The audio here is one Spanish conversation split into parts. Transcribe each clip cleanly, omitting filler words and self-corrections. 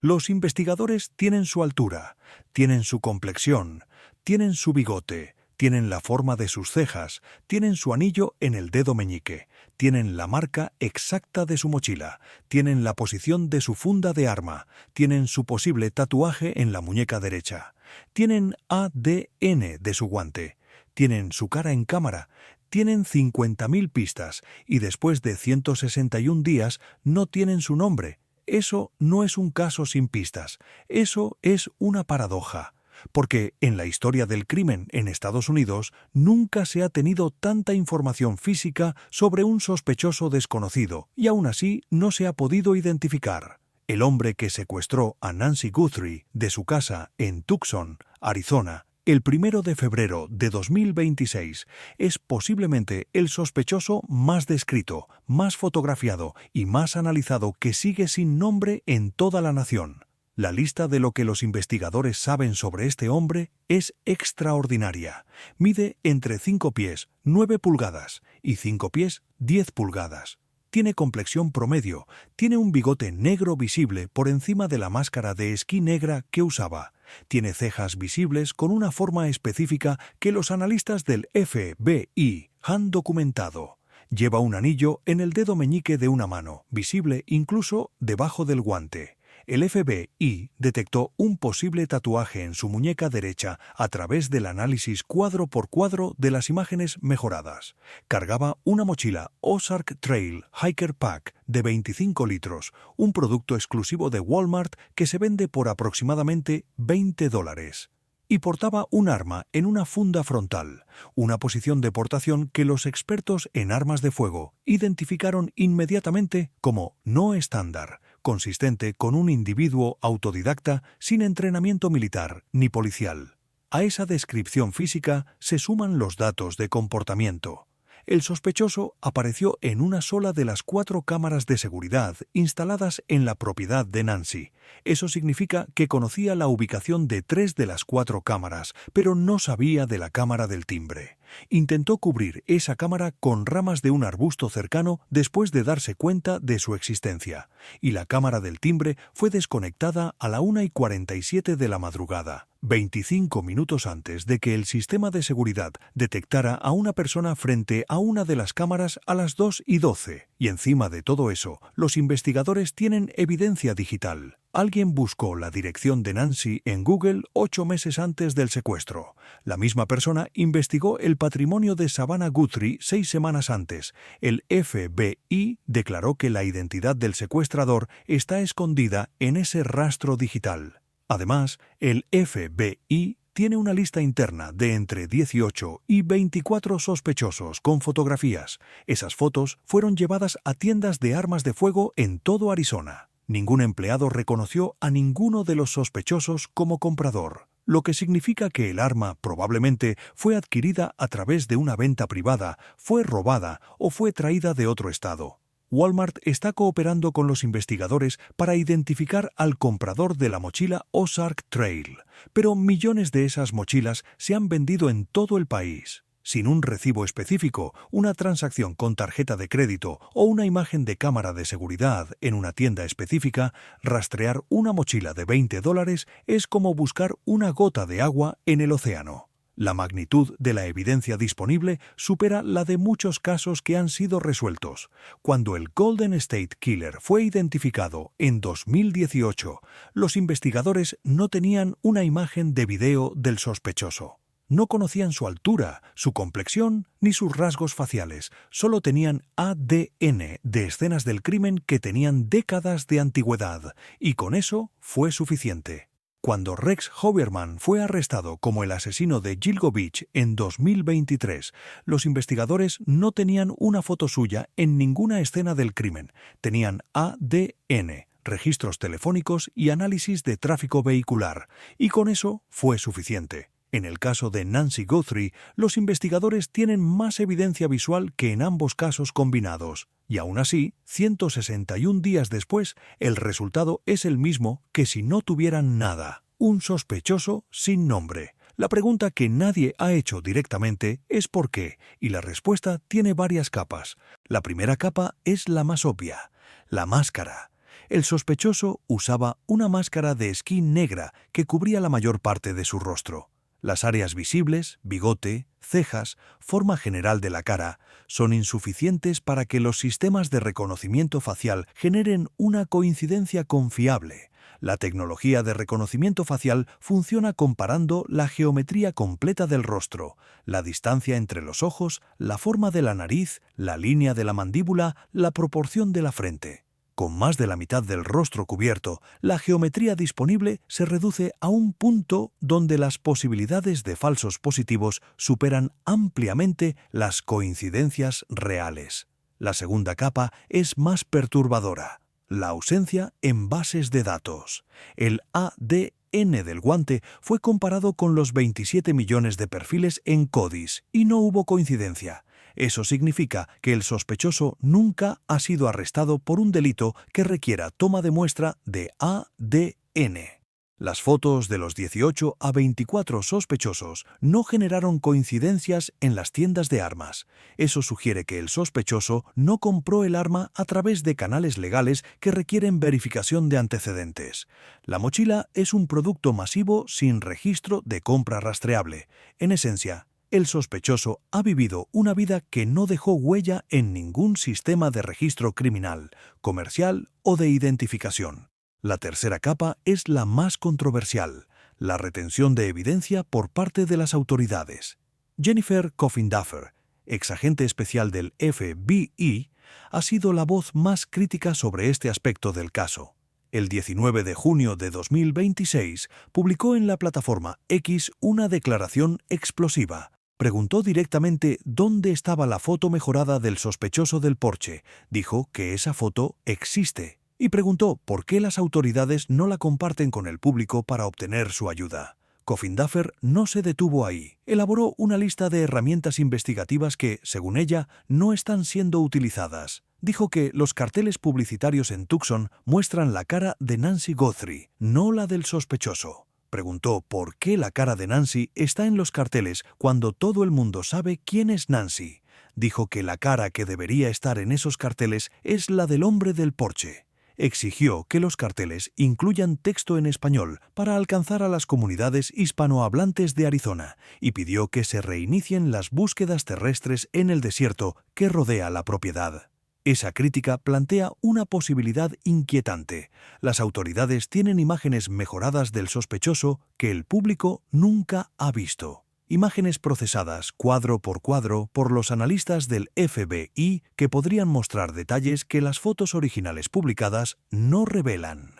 Los investigadores tienen su altura, tienen su complexión, tienen su bigote, tienen la forma de sus cejas, tienen su anillo en el dedo meñique, tienen la marca exacta de su mochila, tienen la posición de su funda de arma, tienen su posible tatuaje en la muñeca derecha, tienen ADN de su guante, tienen su cara en cámara, tienen 50.000 pistas y después de 161 días no tienen su nombre. Eso no es un caso sin pistas, eso es una paradoja. Porque en la historia del crimen en Estados Unidos nunca se ha tenido tanta información física sobre un sospechoso desconocido y aún así no se ha podido identificar. El hombre que secuestró a Nancy Guthrie de su casa en Tucson, Arizona, el 1 de febrero de 2026 es posiblemente el sospechoso más descrito, más fotografiado y más analizado que sigue sin nombre en toda la nación. La lista de lo que los investigadores saben sobre este hombre es extraordinaria. Mide entre 5 pies 9 pulgadas y 5 pies 10 pulgadas. Tiene complexión promedio, tiene un bigote negro visible por encima de la máscara de esquí negra que usaba. Tiene cejas visibles con una forma específica que los analistas del FBI han documentado. Lleva un anillo en el dedo meñique de una mano, visible incluso debajo del guante. El FBI detectó un posible tatuaje en su muñeca derecha a través del análisis cuadro por cuadro de las imágenes mejoradas. Cargaba una mochila Ozark Trail Hiker Pack de 25 litros, un producto exclusivo de Walmart que se vende por aproximadamente $20. Y portaba un arma en una funda frontal, una posición de portación que los expertos en armas de fuego identificaron inmediatamente como no estándar, consistente con un individuo autodidacta sin entrenamiento militar ni policial. A esa descripción física se suman los datos de comportamiento. El sospechoso apareció en una sola de las 4 cámaras de seguridad instaladas en la propiedad de Nancy. Eso significa que conocía la ubicación de 3 de las 4 cámaras, pero no sabía de la cámara del timbre. Intentó cubrir esa cámara con ramas de un arbusto cercano después de darse cuenta de su existencia, y la cámara del timbre fue desconectada a la 1:47 de la madrugada, 25 minutos antes de que el sistema de seguridad detectara a una persona frente a una de las cámaras a las 2:12. Y encima de todo eso, los investigadores tienen evidencia digital. Alguien buscó la dirección de Nancy en Google 8 meses antes del secuestro. La misma persona investigó el patrimonio de Savannah Guthrie 6 semanas antes. El FBI declaró que la identidad del secuestrador está escondida en ese rastro digital. Además, el FBI tiene una lista interna de entre 18 y 24 sospechosos con fotografías. Esas fotos fueron llevadas a tiendas de armas de fuego en todo Arizona. Ningún empleado reconoció a ninguno de los sospechosos como comprador, lo que significa que el arma probablemente fue adquirida a través de una venta privada, fue robada o fue traída de otro estado. Walmart está cooperando con los investigadores para identificar al comprador de la mochila Ozark Trail, pero millones de esas mochilas se han vendido en todo el país. Sin un recibo específico, una transacción con tarjeta de crédito o una imagen de cámara de seguridad en una tienda específica, rastrear una mochila de $20 es como buscar una gota de agua en el océano. La magnitud de la evidencia disponible supera la de muchos casos que han sido resueltos. Cuando el Golden State Killer fue identificado en 2018, los investigadores no tenían una imagen de video del sospechoso. No conocían su altura, su complexión ni sus rasgos faciales, solo tenían ADN de escenas del crimen que tenían décadas de antigüedad, y con eso fue suficiente. Cuando Rex Hoberman fue arrestado como el asesino de Gilgo Beach en 2023, los investigadores no tenían una foto suya en ninguna escena del crimen, tenían ADN, registros telefónicos y análisis de tráfico vehicular, y con eso fue suficiente. En el caso de Nancy Guthrie, los investigadores tienen más evidencia visual que en ambos casos combinados, y aún así, 161 días después, el resultado es el mismo que si no tuvieran nada: un sospechoso sin nombre. La pregunta que nadie ha hecho directamente es ¿por qué? Y la respuesta tiene varias capas. La primera capa es la más obvia: la máscara. El sospechoso usaba una máscara de esquí negra que cubría la mayor parte de su rostro. Las áreas visibles, bigote, cejas, forma general de la cara, son insuficientes para que los sistemas de reconocimiento facial generen una coincidencia confiable. La tecnología de reconocimiento facial funciona comparando la geometría completa del rostro, la distancia entre los ojos, la forma de la nariz, la línea de la mandíbula, la proporción de la frente. Con más de la mitad del rostro cubierto, la geometría disponible se reduce a un punto donde las posibilidades de falsos positivos superan ampliamente las coincidencias reales. La segunda capa es más perturbadora: la ausencia en bases de datos. El ADN del guante fue comparado con los 27 millones de perfiles en CODIS y no hubo coincidencia. Eso significa que el sospechoso nunca ha sido arrestado por un delito que requiera toma de muestra de ADN. Las fotos de los 18 a 24 sospechosos no generaron coincidencias en las tiendas de armas. Eso sugiere que el sospechoso no compró el arma a través de canales legales que requieren verificación de antecedentes. La mochila es un producto masivo sin registro de compra rastreable. En esencia, el sospechoso ha vivido una vida que no dejó huella en ningún sistema de registro criminal, comercial o de identificación. La tercera capa es la más controversial: la retención de evidencia por parte de las autoridades. Jennifer Coffin Duffer, exagente especial del FBI, ha sido la voz más crítica sobre este aspecto del caso. El 19 de junio de 2026 publicó en la plataforma X una declaración explosiva. Preguntó directamente dónde estaba la foto mejorada del sospechoso del Porsche. Dijo que esa foto existe y preguntó por qué las autoridades no la comparten con el público para obtener su ayuda. Coffin Duffer no se detuvo ahí. Elaboró una lista de herramientas investigativas que, según ella, no están siendo utilizadas. Dijo que los carteles publicitarios en Tucson muestran la cara de Nancy Guthrie, no la del sospechoso. Preguntó por qué la cara de Nancy está en los carteles cuando todo el mundo sabe quién es Nancy. Dijo que la cara que debería estar en esos carteles es la del hombre del Porsche. Exigió que los carteles incluyan texto en español para alcanzar a las comunidades hispanohablantes de Arizona y pidió que se reinicien las búsquedas terrestres en el desierto que rodea la propiedad. Esa crítica plantea una posibilidad inquietante. Las autoridades tienen imágenes mejoradas del sospechoso que el público nunca ha visto. Imágenes procesadas cuadro por los analistas del FBI que podrían mostrar detalles que las fotos originales publicadas no revelan.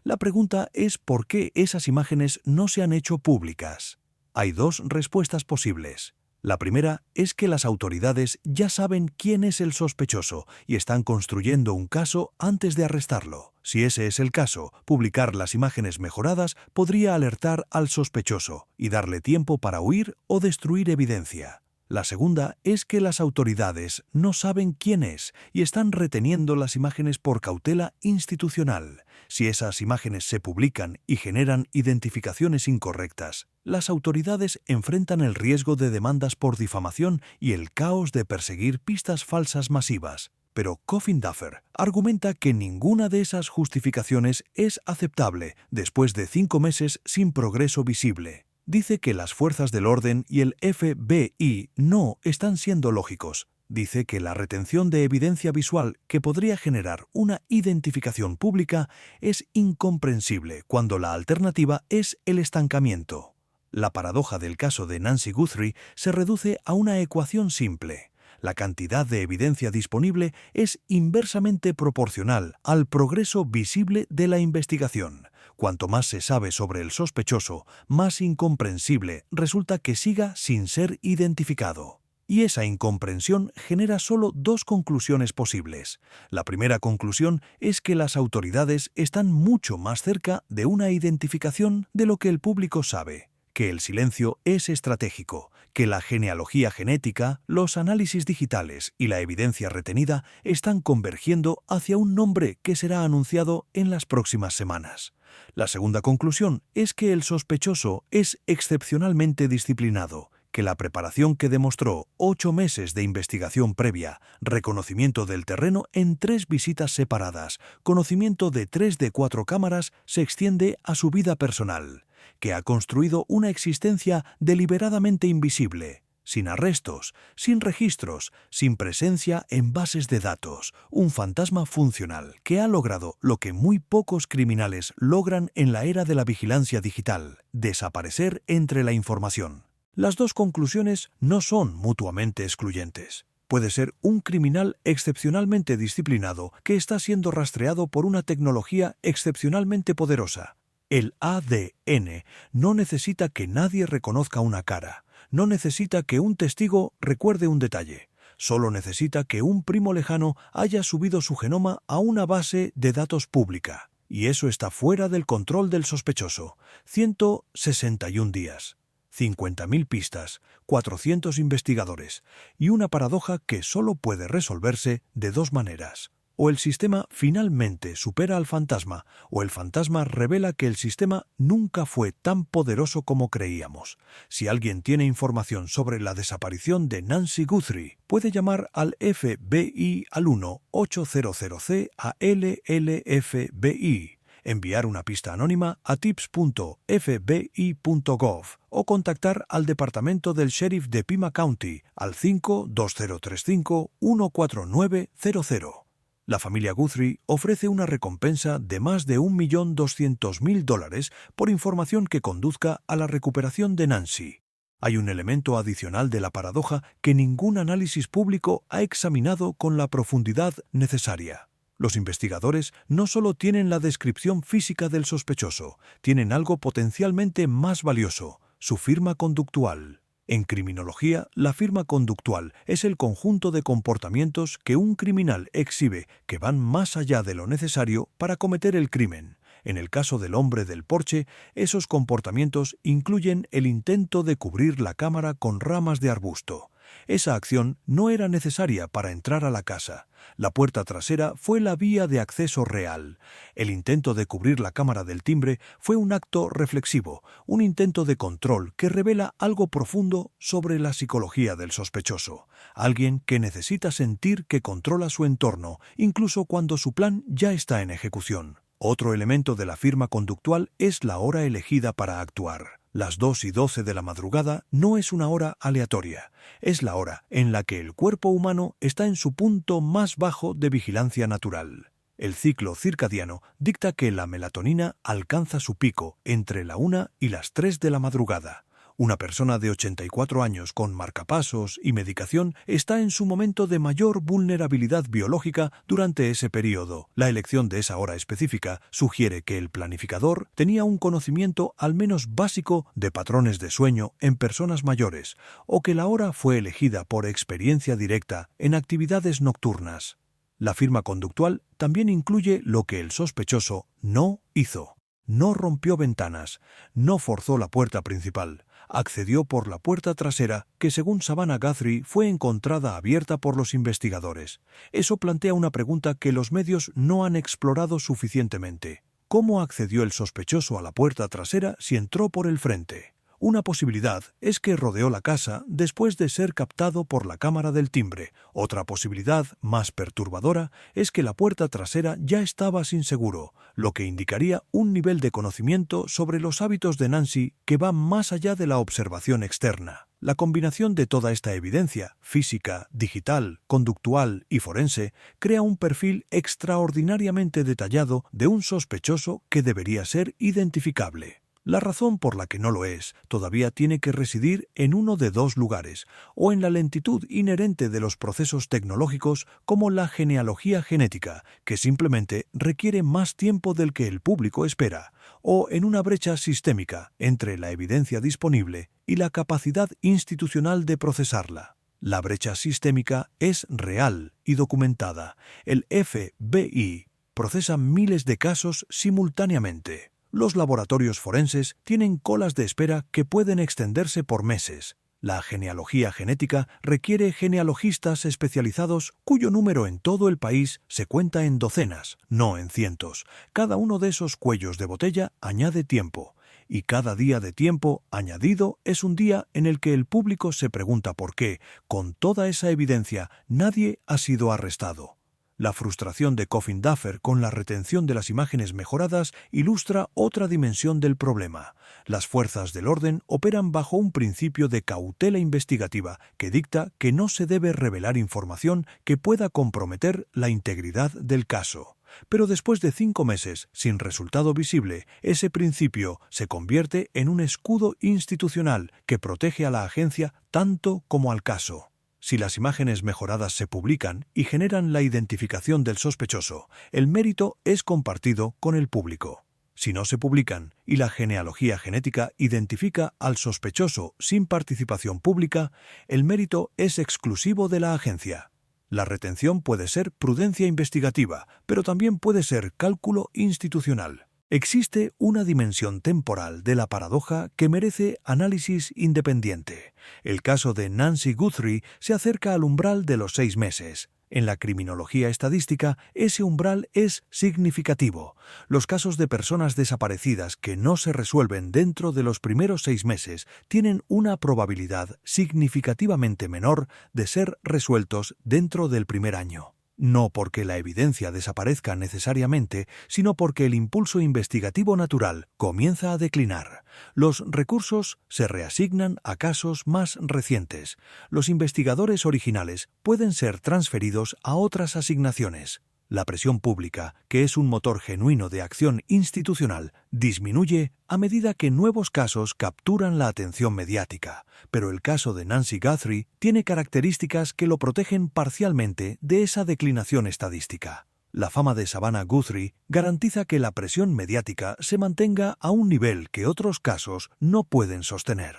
La pregunta es por qué esas imágenes no se han hecho públicas. Hay dos respuestas posibles. La primera es que las autoridades ya saben quién es el sospechoso y están construyendo un caso antes de arrestarlo. Si ese es el caso, publicar las imágenes mejoradas podría alertar al sospechoso y darle tiempo para huir o destruir evidencia. La segunda es que las autoridades no saben quién es y están reteniendo las imágenes por cautela institucional. Si esas imágenes se publican y generan identificaciones incorrectas, las autoridades enfrentan el riesgo de demandas por difamación y el caos de perseguir pistas falsas masivas. Pero Coffin Duffer argumenta que ninguna de esas justificaciones es aceptable después de 5 meses sin progreso visible. Dice que las fuerzas del orden y el FBI no están siendo lógicos. Dice que la retención de evidencia visual que podría generar una identificación pública es incomprensible cuando la alternativa es el estancamiento. La paradoja del caso de Nancy Guthrie se reduce a una ecuación simple. La cantidad de evidencia disponible es inversamente proporcional al progreso visible de la investigación. Cuanto más se sabe sobre el sospechoso, más incomprensible resulta que siga sin ser identificado. Y esa incomprensión genera solo dos conclusiones posibles. La primera conclusión es que las autoridades están mucho más cerca de una identificación de lo que el público sabe, que el silencio es estratégico, que la genealogía genética, los análisis digitales y la evidencia retenida están convergiendo hacia un nombre que será anunciado en las próximas semanas. La segunda conclusión es que el sospechoso es excepcionalmente disciplinado, que la preparación que demostró 8 meses de investigación previa, reconocimiento del terreno en 3 visitas separadas, conocimiento de 3 de 4 cámaras, se extiende a su vida personal, que ha construido una existencia deliberadamente invisible, sin arrestos, sin registros, sin presencia en bases de datos, un fantasma funcional que ha logrado lo que muy pocos criminales logran en la era de la vigilancia digital: desaparecer entre la información. Las dos conclusiones no son mutuamente excluyentes. Puede ser un criminal excepcionalmente disciplinado que está siendo rastreado por una tecnología excepcionalmente poderosa. El ADN no necesita que nadie reconozca una cara. No necesita que un testigo recuerde un detalle. Solo necesita que un primo lejano haya subido su genoma a una base de datos pública. Y eso está fuera del control del sospechoso. 161 días, 50.000 pistas, 400 investigadores y una paradoja que solo puede resolverse de 2 maneras. O el sistema finalmente supera al fantasma, o el fantasma revela que el sistema nunca fue tan poderoso como creíamos. Si alguien tiene información sobre la desaparición de Nancy Guthrie, puede llamar al FBI al 1-800-ALLFBI, enviar una pista anónima a tips.fbi.gov o contactar al departamento del sheriff de Pima County al 5-2035-14900. La familia Guthrie ofrece una recompensa de más de $1.200.000 por información que conduzca a la recuperación de Nancy. Hay un elemento adicional de la paradoja que ningún análisis público ha examinado con la profundidad necesaria. Los investigadores no solo tienen la descripción física del sospechoso, tienen algo potencialmente más valioso: su firma conductual. En criminología, la firma conductual es el conjunto de comportamientos que un criminal exhibe que van más allá de lo necesario para cometer el crimen. En el caso del hombre del porche, esos comportamientos incluyen el intento de cubrir la cámara con ramas de arbusto. Esa acción no era necesaria para entrar a la casa. La puerta trasera fue la vía de acceso real. El intento de cubrir la cámara del timbre fue un acto reflexivo, un intento de control que revela algo profundo sobre la psicología del sospechoso. Alguien que necesita sentir que controla su entorno, incluso cuando su plan ya está en ejecución. Otro elemento de la firma conductual es la hora elegida para actuar. Las 2:12 de la madrugada no es una hora aleatoria. Es la hora en la que el cuerpo humano está en su punto más bajo de vigilancia natural. El ciclo circadiano dicta que la melatonina alcanza su pico entre la 1 y las 3 de la madrugada. Una persona de 84 años con marcapasos y medicación está en su momento de mayor vulnerabilidad biológica durante ese periodo. La elección de esa hora específica sugiere que el planificador tenía un conocimiento al menos básico de patrones de sueño en personas mayores, o que la hora fue elegida por experiencia directa en actividades nocturnas. La firma conductual también incluye lo que el sospechoso no hizo. No rompió ventanas, no forzó la puerta principal, accedió por la puerta trasera que, según Savannah Guthrie, fue encontrada abierta por los investigadores. Eso plantea una pregunta que los medios no han explorado suficientemente. ¿Cómo accedió el sospechoso a la puerta trasera si entró por el frente? Una posibilidad es que rodeó la casa después de ser captado por la cámara del timbre. Otra posibilidad, más perturbadora, es que la puerta trasera ya estaba sin seguro, lo que indicaría un nivel de conocimiento sobre los hábitos de Nancy que va más allá de la observación externa. La combinación de toda esta evidencia, física, digital, conductual y forense, crea un perfil extraordinariamente detallado de un sospechoso que debería ser identificable. La razón por la que no lo es todavía tiene que residir en uno de 2 lugares, o en la lentitud inherente de los procesos tecnológicos como la genealogía genética, que simplemente requiere más tiempo del que el público espera, o en una brecha sistémica entre la evidencia disponible y la capacidad institucional de procesarla. La brecha sistémica es real y documentada. El FBI procesa miles de casos simultáneamente. Los laboratorios forenses tienen colas de espera que pueden extenderse por meses. La genealogía genética requiere genealogistas especializados cuyo número en todo el país se cuenta en docenas, no en cientos. Cada uno de esos cuellos de botella añade tiempo. y cada día de tiempo añadido es un día en el que el público se pregunta por qué, con toda esa evidencia, nadie ha sido arrestado. La frustración de Coffin Duffer con la retención de las imágenes mejoradas ilustra otra dimensión del problema. Las fuerzas del orden operan bajo un principio de cautela investigativa que dicta que no se debe revelar información que pueda comprometer la integridad del caso. Pero después de 5 meses sin resultado visible, ese principio se convierte en un escudo institucional que protege a la agencia tanto como al caso. Si las imágenes mejoradas se publican y generan la identificación del sospechoso, el mérito es compartido con el público. Si no se publican y la genealogía genética identifica al sospechoso sin participación pública, el mérito es exclusivo de la agencia. La retención puede ser prudencia investigativa, pero también puede ser cálculo institucional. Existe una dimensión temporal de la paradoja que merece análisis independiente. El caso de Nancy Guthrie se acerca al umbral de los 6 meses. En la criminología estadística, ese umbral es significativo. Los casos de personas desaparecidas que no se resuelven dentro de los primeros 6 meses tienen una probabilidad significativamente menor de ser resueltos dentro del primer año. No porque la evidencia desaparezca necesariamente, sino porque el impulso investigativo natural comienza a declinar. Los recursos se reasignan a casos más recientes. Los investigadores originales pueden ser transferidos a otras asignaciones. La presión pública, que es un motor genuino de acción institucional, disminuye a medida que nuevos casos capturan la atención mediática, pero el caso de Nancy Guthrie tiene características que lo protegen parcialmente de esa declinación estadística. La fama de Savannah Guthrie garantiza que la presión mediática se mantenga a un nivel que otros casos no pueden sostener.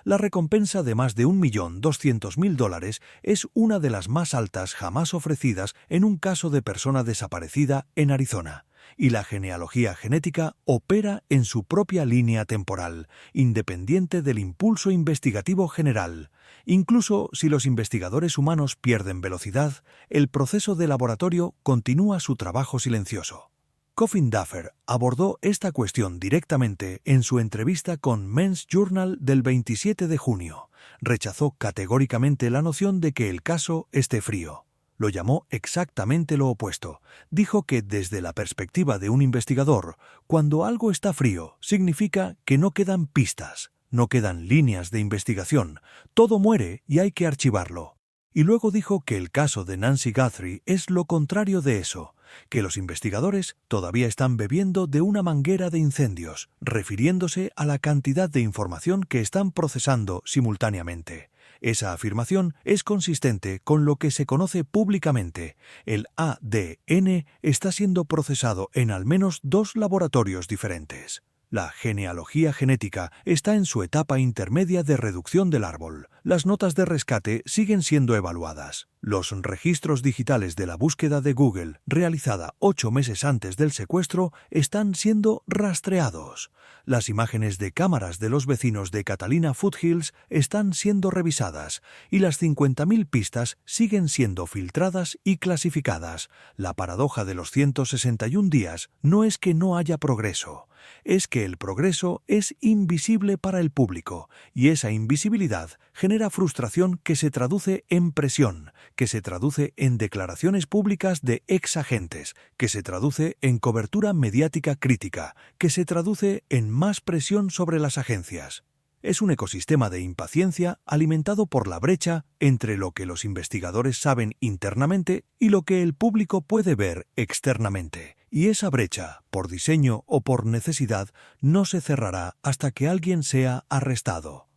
La recompensa de más de $1.200.000 es una de las más altas jamás ofrecidas en un caso de persona desaparecida en Arizona, y la genealogía genética opera en su propia línea temporal, independiente del impulso investigativo general. Incluso si los investigadores humanos pierden velocidad, el proceso de laboratorio continúa su trabajo silencioso. Coffin Duffer abordó esta cuestión directamente en su entrevista con Men's Journal del 27 de junio. Rechazó categóricamente la noción de que el caso esté frío. Lo llamó exactamente lo opuesto. Dijo que desde la perspectiva de un investigador, cuando algo está frío, significa que no quedan pistas, no quedan líneas de investigación, todo muere y hay que archivarlo. Y luego dijo que el caso de Nancy Guthrie es lo contrario de eso, que los investigadores todavía están bebiendo de una manguera de incendios, refiriéndose a la cantidad de información que están procesando simultáneamente. Esa afirmación es consistente con lo que se conoce públicamente. El ADN está siendo procesado en al menos 2 laboratorios diferentes. La genealogía genética está en su etapa intermedia de reducción del árbol. Las notas de rescate siguen siendo evaluadas. Los registros digitales de la búsqueda de Google, realizada 8 meses antes del secuestro, están siendo rastreados. Las imágenes de cámaras de los vecinos de Catalina Foothills están siendo revisadas y las 50.000 pistas siguen siendo filtradas y clasificadas. La paradoja de los 161 días no es que no haya progreso, es que el progreso es invisible para el público y esa invisibilidad genera frustración que se traduce en presión, que se traduce en declaraciones públicas de exagentes, que se traduce en cobertura mediática crítica, que se traduce en más presión sobre las agencias. Es un ecosistema de impaciencia alimentado por la brecha entre lo que los investigadores saben internamente y lo que el público puede ver externamente. Y esa brecha, por diseño o por necesidad, no se cerrará hasta que alguien sea arrestado.